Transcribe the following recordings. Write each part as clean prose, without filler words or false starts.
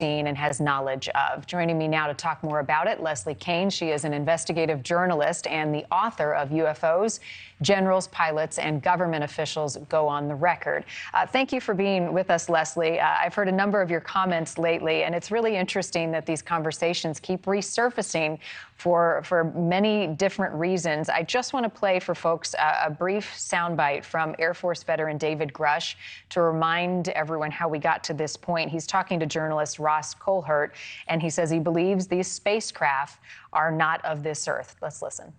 seen and has knowledge of. Joining me now to talk more about it, Leslie Kean. She is an investigative journalist and the author of UFOs, Generals, Pilots, and Government Officials Go on the Record. Thank you for being with us, Leslie. I've heard a number of your comments lately, and it's really interesting that these conversations keep resurfacing for many different reasons. I just want to play for folks a brief soundbite from Air Force veteran David Grush to remind everyone how we got to this point. He's talking to journalist Ross Colhert, and he says he believes these spacecraft are not of this Earth. Let's listen.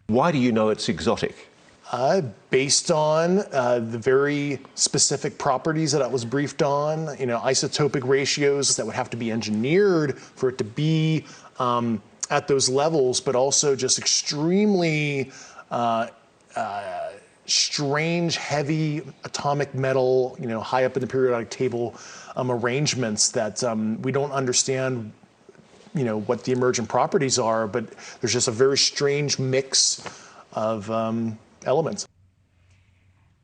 Why do you know it's exotic? Based on the very specific properties that I was briefed on, isotopic ratios that would have to be engineered for it to be at those levels, but also just extremely strange, heavy atomic metal, high up in the periodic table arrangements that we don't understand, what the emergent properties are, but there's just a very strange mix of elements.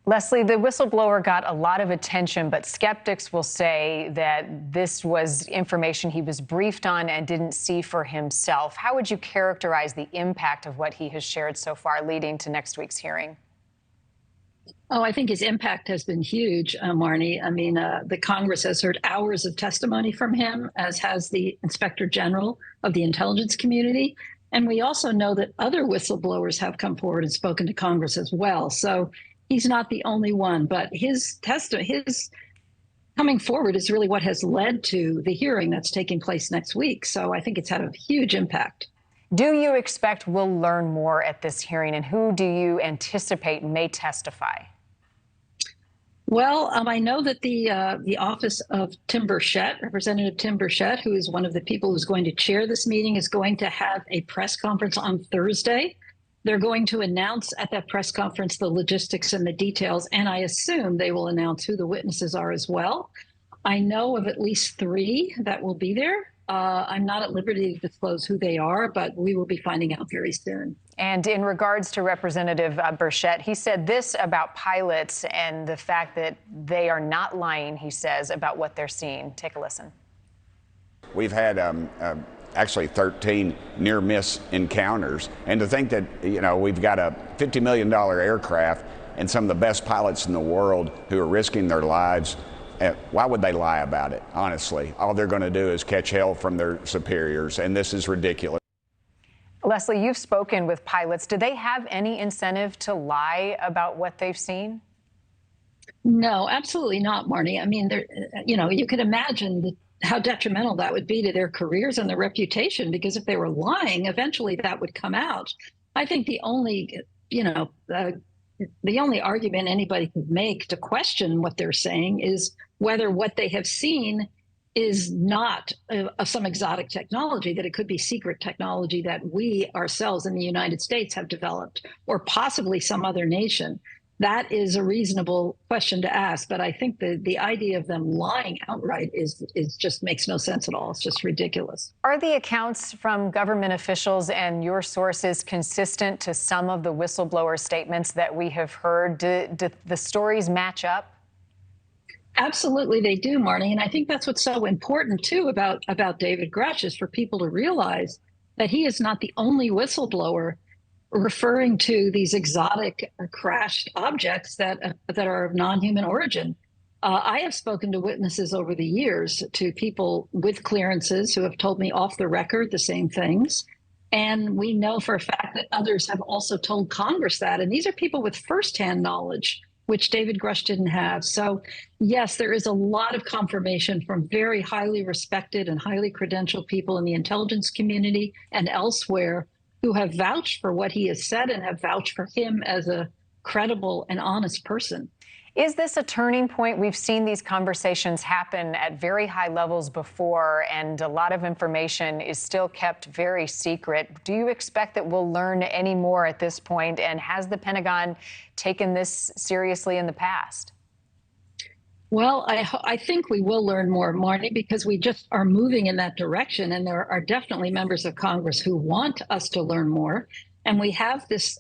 Leslie, the whistleblower got a lot of attention, but skeptics will say that this was information he was briefed on and didn't see for himself. How would you characterize the impact of what he has shared so far leading to next week's hearing? Oh, I think his impact has been huge, Marni. I mean, the Congress has heard hours of testimony from him, as has the Inspector General of the intelligence community. And we also know that other whistleblowers have come forward and spoken to Congress as well. So he's not the only one, but his coming forward is really what has led to the hearing that's taking place next week. So I think it's had a huge impact. Do you expect we'll learn more at this hearing, and who do you anticipate may testify? Well, I know that the office of Tim Burchett, Representative Tim Burchett, who is one of the people who's going to chair this meeting, is going to have a press conference on Thursday. They're going to announce at that press conference the logistics and the details, and I assume they will announce who the witnesses are as well. I know of at least 3 that will be there. I'm not at liberty to disclose who they are, but we will be finding out very soon. And in regards to Representative Burchett, he said this about pilots and the fact that they are not lying, he says, about what they're seeing. Take a listen. We've had actually 13 near-miss encounters. And to think that, we've got a $50 million aircraft and some of the best pilots in the world who are risking their lives, why would they lie about it, honestly? All they're going to do is catch hell from their superiors, and this is ridiculous. Leslie, you've spoken with pilots. Do they have any incentive to lie about what they've seen? No, absolutely not, Marni. I mean, you could imagine how detrimental that would be to their careers and their reputation, because if they were lying, eventually that would come out. I think the only argument anybody could make to question what they're saying is whether what they have seen is not some exotic technology, that it could be secret technology that we ourselves in the United States have developed, or possibly some other nation. That is a reasonable question to ask, but I think the idea of them lying outright is just makes no sense at all. It's just ridiculous. Are the accounts from government officials and your sources consistent to some of the whistleblower statements that we have heard? Do the stories match up? Absolutely, they do, Marni. And I think that's what's so important, too, about David Grush, is for people to realize that he is not the only whistleblower referring to these exotic crashed objects that are of non-human origin. I have spoken to witnesses over the years, to people with clearances who have told me off the record the same things. And we know for a fact that others have also told Congress that. And these are people with firsthand knowledge, which David Grush didn't have. So, yes, there is a lot of confirmation from very highly respected and highly credentialed people in the intelligence community and elsewhere who have vouched for what he has said and have vouched for him as a credible and honest person. Is this a turning point? We've seen these conversations happen at very high levels before, and a lot of information is still kept very secret. Do you expect that we'll learn any more at this point? And has the Pentagon taken this seriously in the past? Well, I think we will learn more, Marni, because we just are moving in that direction. And there are definitely members of Congress who want us to learn more. And we have this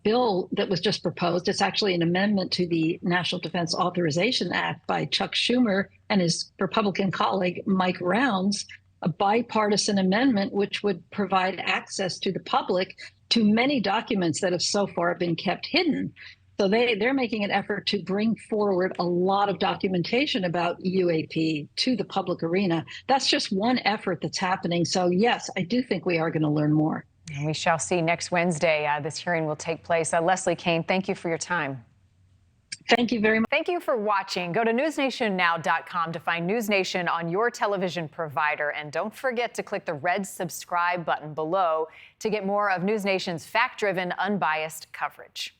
bill that was just proposed. It's actually an amendment to the National Defense Authorization Act by Chuck Schumer and his Republican colleague, Mike Rounds, a bipartisan amendment which would provide access to the public to many documents that have so far been kept hidden. So they're making an effort to bring forward a lot of documentation about UAP to the public arena. That's just one effort that's happening. So yes, I do think we are going to learn more. And we shall see next Wednesday. This hearing will take place. Leslie Kean, thank you for your time. Thank you very much. Thank you for watching. Go to newsnationnow.com to find News Nation on your television provider. And don't forget to click the red subscribe button below to get more of News Nation's fact-driven, unbiased coverage.